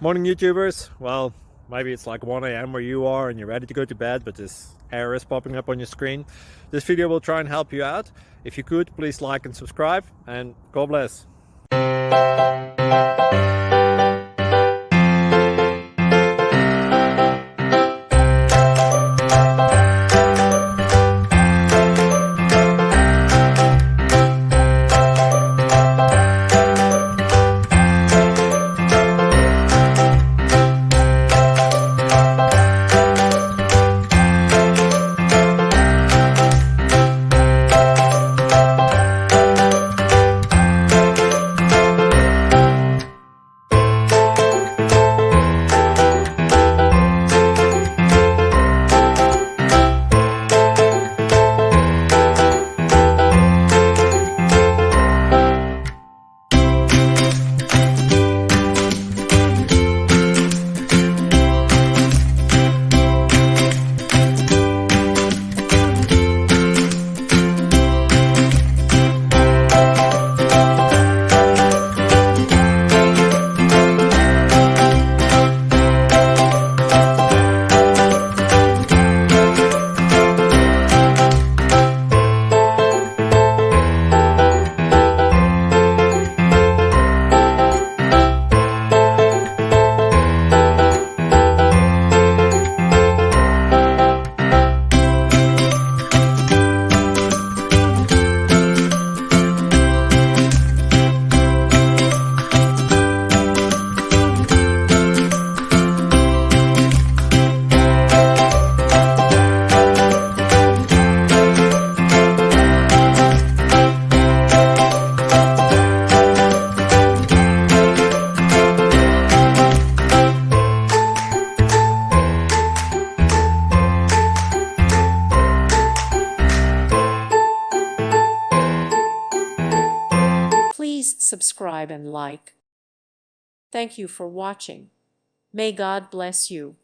Morning YouTubers. Well, maybe it's like 1 a.m. where you are and you're ready to go to bed, but this error is popping up on your screen. This video will try and help you out. If you could, please like and subscribe, and God bless. Please subscribe and like. Thank you for watching. May God bless you.